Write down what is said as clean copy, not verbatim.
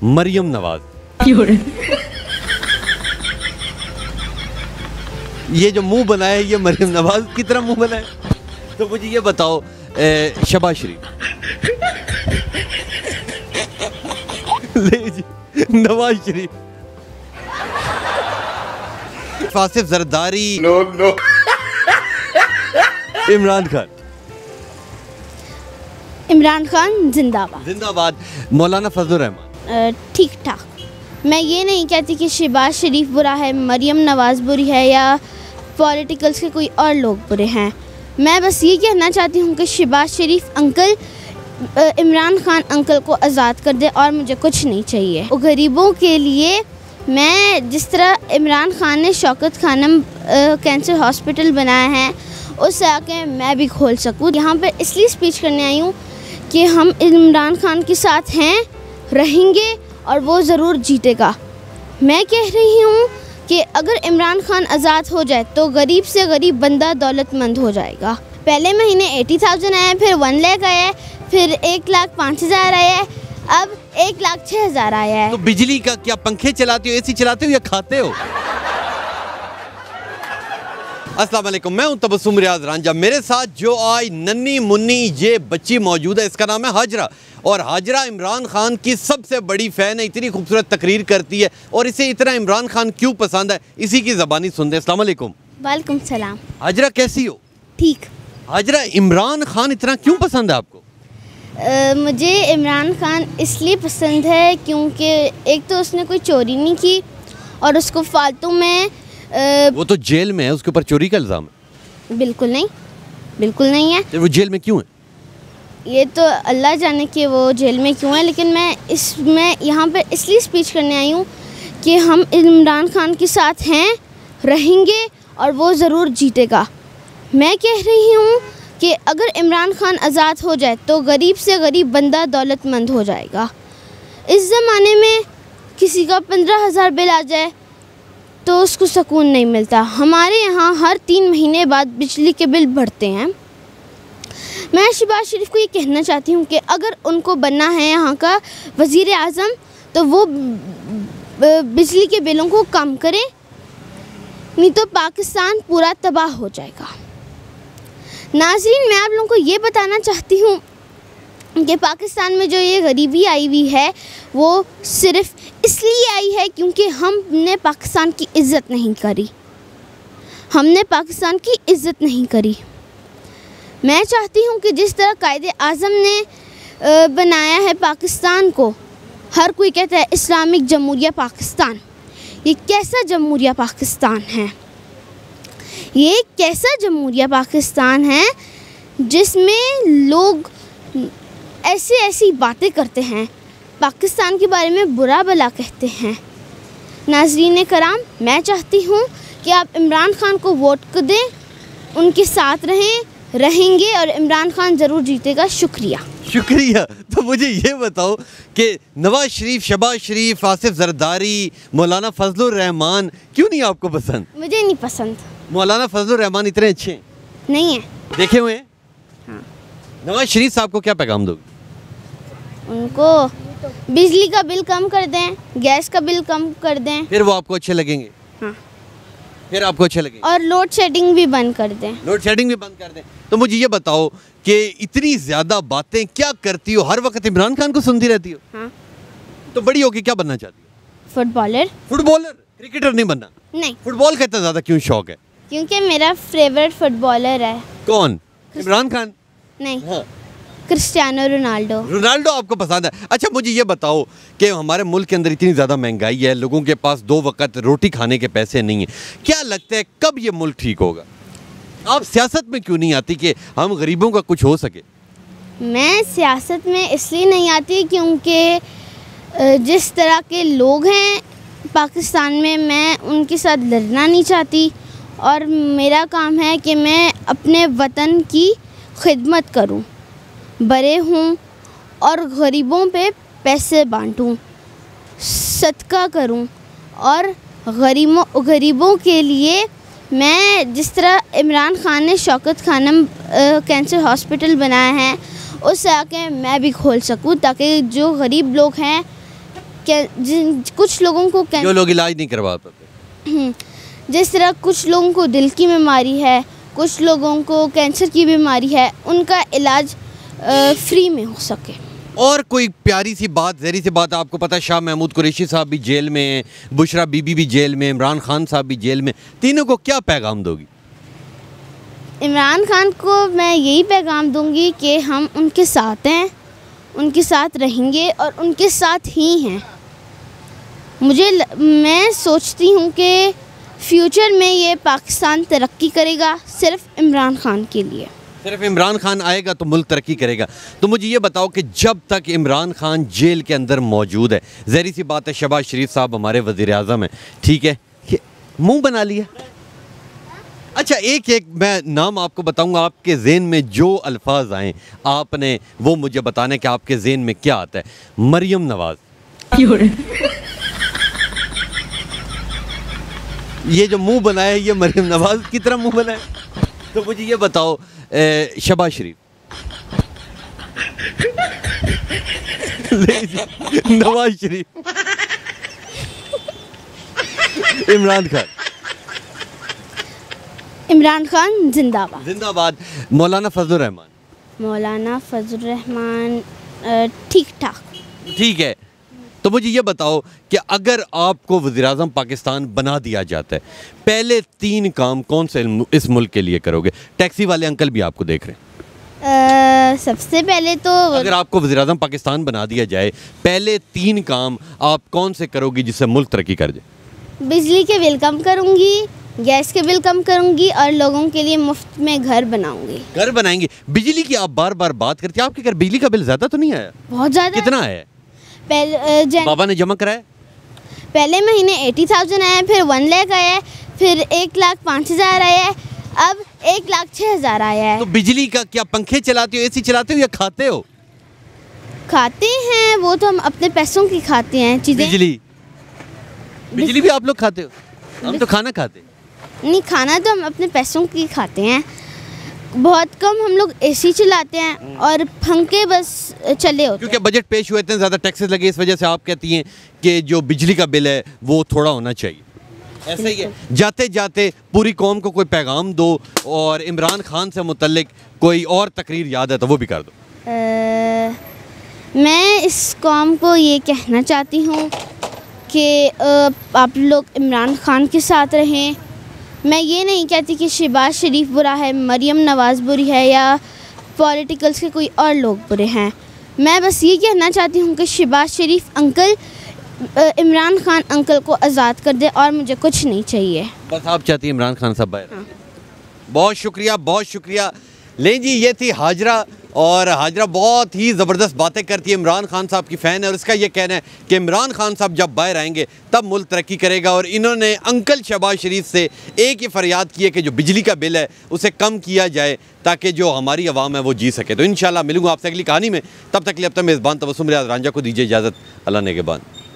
मरियम नवाज। ये जो मुंह बना है ये मरियम नवाज की तरह मुंह बना है। तो मुझे ये बताओ शहबाज शरीफ। ले जी, नवाज शरीफ, आसिफ जरदारी, नो नो, इमरान खान। इमरान खान जिंदाबाद। जिंदाबाद। मौलाना फजलुर रहमान। ठीक ठाक। मैं ये नहीं कहती कि शहबाज शरीफ बुरा है, मरियम नवाज बुरी है या पॉलिटिकल्स के कोई और लोग बुरे हैं। मैं बस ये कहना चाहती हूँ कि शहबाज शरीफ अंकल इमरान खान अंकल को आज़ाद कर दे और मुझे कुछ नहीं चाहिए। और गरीबों के लिए मैं जिस तरह इमरान खान ने शौकत खानम कैंसर हॉस्पिटल बनाया है उस आके मैं भी खोल सकूँ। यहाँ पर इसलिए स्पीच करने आई हूँ कि हम इमरान खान के साथ हैं, रहेंगे और वो ज़रूर जीतेगा। मैं कह रही हूँ कि अगर इमरान खान आज़ाद हो जाए तो गरीब से गरीब बंदा दौलतमंद हो जाएगा। पहले महीने 80,000 आया, फिर 1 लाख आया, फिर 1,05,000 आया, अब 1,06,000 आया है। तो बिजली का क्या पंखे चलाते हो, एसी चलाते हो या खाते हो? अस्सलाम वालेकुम, मैं हूं तबस्सुम रियाज रांझा। मेरे साथ जो आज नन्ही मुन्नी ये बच्ची मौजूद है, इसका नाम है हाजरा। और हाजरा इमरान खान की सबसे बड़ी फ़ैन है, इतनी खूबसूरत तकरीर करती है और इसे इतना इमरान खान क्यों पसंद है इसी की ज़बानी सुनते हैं। अस्सलाम वालेकुम। वालेकुम सलाम। हाजरा कैसी हो? ठीक। हाजरा, इमरान खान इतना क्यों पसंद है आपको? मुझे इमरान खान इसलिए पसंद है क्योंकि एक तो उसने कोई चोरी नहीं की और उसको फालतू में वो तो जेल में है, उसके ऊपर चोरी का इल्ज़ाम है। बिल्कुल नहीं, बिल्कुल नहीं है। तो वो जेल में क्यों है? ये तो अल्लाह जाने कि वो जेल में क्यों है, लेकिन मैं यहाँ पर इसलिए स्पीच करने आई हूँ कि हम इमरान खान के साथ हैं, रहेंगे और वो ज़रूर जीतेगा। मैं कह रही हूँ कि अगर इमरान खान आज़ाद हो जाए तो गरीब से गरीब बंदा दौलतमंद हो जाएगा। इस ज़माने में किसी का 15,000 बिल आ जाए तो उसको सुकून नहीं मिलता। हमारे यहाँ हर 3 महीने बाद बिजली के बिल बढ़ते हैं। मैं शहबाज शरीफ को ये कहना चाहती हूँ कि अगर उनको बनना है यहाँ का वज़ीर आज़म तो वो बिजली के बिलों को कम करें, नहीं तो पाकिस्तान पूरा तबाह हो जाएगा। नाज़रीन, मैं आप लोगों को ये बताना चाहती हूँ कि पाकिस्तान में जो ये गरीबी आई हुई है वो सिर्फ़ इसलिए आई है क्योंकि हमने पाकिस्तान की इज़्ज़त नहीं करी। हमने पाकिस्तान की इज़्ज़त नहीं करी। मैं चाहती हूँ कि जिस तरह कायदे आज़म ने बनाया है पाकिस्तान को, हर कोई कहता है इस्लामिक जमहूरिया पाकिस्तान। ये कैसा जमहूरिया पाकिस्तान है? ये कैसा जमहूरिया पाकिस्तान है जिसमें लोग ऐसी बातें करते हैं, पाकिस्तान के बारे में बुरा भला कहते हैं। नाज़रीन कराम, मैं चाहती हूँ कि आप इमरान खान को वोट दें, उनके साथ रहेंगे और इमरान खान ज़रूर जीतेगा। शुक्रिया। शुक्रिया। तो मुझे ये बताओ कि नवाज शरीफ, शहबाज शरीफ, आसिफ जरदारी, मौलाना फजलुर रहमान क्यों नहीं आपको पसंद? मुझे नहीं पसंद। मौलाना फजलुर रहमान इतने अच्छे नहीं है? देखे हुए हैं? हाँ। नवाज शरीफ साहब को क्या पैगाम दोगे? उनको बिजली का बिल कम कर दें, गैस का बिल कम कर दें, फिर वो आपको अच्छे लगेंगे। हाँ। फिर आपको अच्छे लगेंगे। और लोड शेडिंग भी बंद कर दें। लोड शेडिंग भी बंद कर दें। तो मुझे ये बताओ कि इतनी ज़्यादा बातें क्या करती हो, हर वक्त इमरान खान को सुनती रहती हो? हाँ। तो बड़ी होके क्या बनना चाहती हो? फुटबॉलर। फुटबॉलर? क्रिकेटर नहीं बनना? नहीं। फुटबॉल का इतना ज़्यादा क्यों शौक है? क्योंकि मेरा फेवरेट फुटबॉलर है। कौन? इमरान खान? नहीं। हाँ। Cristiano Ronaldo. रोनाल्डो आपको पसंद है? अच्छा, मुझे ये बताओ कि हमारे मुल्क के अंदर इतनी ज़्यादा महंगाई है, लोगों के पास 2 वक्त रोटी खाने के पैसे नहीं है, क्या लगता है कब ये मुल्क ठीक होगा? आप सियासत में क्यों नहीं आती कि हम गरीबों का कुछ हो सके? मैं सियासत में इसलिए नहीं आती क्योंकि जिस तरह के लोग हैं पाकिस्तान में, मैं उनके साथ लड़ना नहीं चाहती और मेरा काम है कि मैं अपने वतन की खिदमत करूं, बड़े हूं और गरीबों पे पैसे बांटूं, सदका करूं और गरीबों के लिए मैं जिस तरह इमरान खान ने शौकत खानम कैंसर हॉस्पिटल बनाया है उस आके मैं भी खोल सकूं ताकि जो गरीब लोग हैं कुछ लोगों को जो लोग इलाज नहीं करवा पाते, जिस तरह कुछ लोगों को दिल की बीमारी है, कुछ लोगों को कैंसर की बीमारी है, उनका इलाज फ्री में हो सके। और कोई प्यारी सी बात, जहरी सी बात, आपको पता है शाह महमूद कुरैशी साहब भी जेल में हैं, बुशरा बीबी भी जेल में, इमरान खान साहब भी जेल में, तीनों को क्या पैगाम दोगी? इमरान खान को मैं यही पैगाम दूंगी कि हम उनके साथ हैं, उनके साथ रहेंगे और उनके साथ ही हैं। मैं सोचती हूँ कि फ्यूचर में ये पाकिस्तान तरक्की करेगा सिर्फ इमरान खान के लिए। सिर्फ इमरान खान आएगा तो मुल्क तरक्की करेगा। तो मुझे ये बताओ कि जब तक इमरान खान जेल के अंदर मौजूद है, ज़हरी सी बात है, शहबाज शरीफ साहब हमारे वज़ीर आज़म हैं, ठीक है, मुंह बना लिया। अच्छा, एक एक मैं नाम आपको बताऊंगा, आपके ज़हन में जो अल्फाज आए आपने वो मुझे बताने कि आपके ज़हन में क्या आता है। मरियम नवाज़, ये जो मुंह बनाया है ये मरियम नवाज़ की तरह मुंह बनाया। तो मुझे ये बताओ, शहबाज शरीफ, नवाज शरीफ, इमरान खान। इमरान खान जिंदाबाद। जिंदाबाद। मौलाना फजलुर रहमान। मौलाना फजलुर रहमान ठीक ठाक। ठीक है। तो मुझे ये बताओ कि अगर आपको वज़ीर-ए-आज़म पाकिस्तान बना दिया जाता है, पहले 3 काम कौन से इस मुल्क के लिए करोगे? टैक्सी वाले अंकल भी आपको देख रहे हैं। सबसे पहले तो अगर आपको वज़ीर-ए-आज़म पाकिस्तान बना दिया जाए, पहले 3 काम आप कौन से करोगी जिससे मुल्क तरक्की कर जाए? बिजली के बिल कम करूँगी, गैस के बिल कम करूँगी और लोगों के लिए मुफ्त में घर बनाऊँगी। घर बनाएंगे। बिजली की आप बार बार बात करते हैं, आपके घर बिजली का बिल ज़्यादा तो नहीं आया? बहुत ज़्यादा। कितना है? बाबा ने जमा कराया? पहले महीने 80,000 आया, फिर 1 लाख आया, फिर 1,05,000 आया, अब 1,06,000 आया है। तो बिजली का क्या पंखे चलाते हो, एसी चलाते हो या खाते हो? खाते हैं, वो तो हम अपने पैसों की खाते हैं चीज़ें। बिजली भी आप लोग खाते हो? हम तो खाना खाते हैं। नहीं, खाना तो हम अपने पैसों की खाते हैं। बहुत कम हम लोग एसी चलाते हैं और पंखे बस चले होते। क्योंकि बजट पेश हुए इतने ज़्यादा टैक्सेस लगे, इस वजह से आप कहती हैं कि जो बिजली का बिल है वो थोड़ा होना चाहिए। ऐसा ही है। जाते जाते पूरी कौम को कोई पैगाम दो और इमरान खान से मुतल्लिक कोई और तकरीर याद है तो वो भी कर दो। मैं इस कौम को ये कहना चाहती हूँ कि आप लोग इमरान खान के साथ रहें। मैं ये नहीं कहती कि शहबाज शरीफ बुरा है, मरियम नवाज़ बुरी है या पॉलिटिकल्स के कोई और लोग बुरे हैं। मैं बस ये कहना चाहती हूँ कि शहबाज शरीफ अंकल इमरान खान अंकल को आज़ाद कर दे और मुझे कुछ नहीं चाहिए। बस आप चाहती हैं इमरान खान साहब बाहर? हाँ। बहुत शुक्रिया, बहुत शुक्रिया। लें जी, ये थी हाजरा, और हाजरा बहुत ही ज़बरदस्त बातें करती है, इमरान खान साहब की फ़ैन है और इसका ये कहना है कि इमरान खान साहब जब बाहर आएंगे तब मुल्क तरक्की करेगा। और इन्होंने अंकल शहबाज शरीफ से एक ही फरियाद की है कि जो बिजली का बिल है उसे कम किया जाए ताकि जो हमारी आवाम है वो जी सके। तो इंशाल्लाह मिलूंगा आपसे अगली कहानी में। तब तक के लिए अब तक मेज़बान तबस्सुम रियाज़ रांझा को दीजिए इजाज़त। अल्लाह नेगहबान।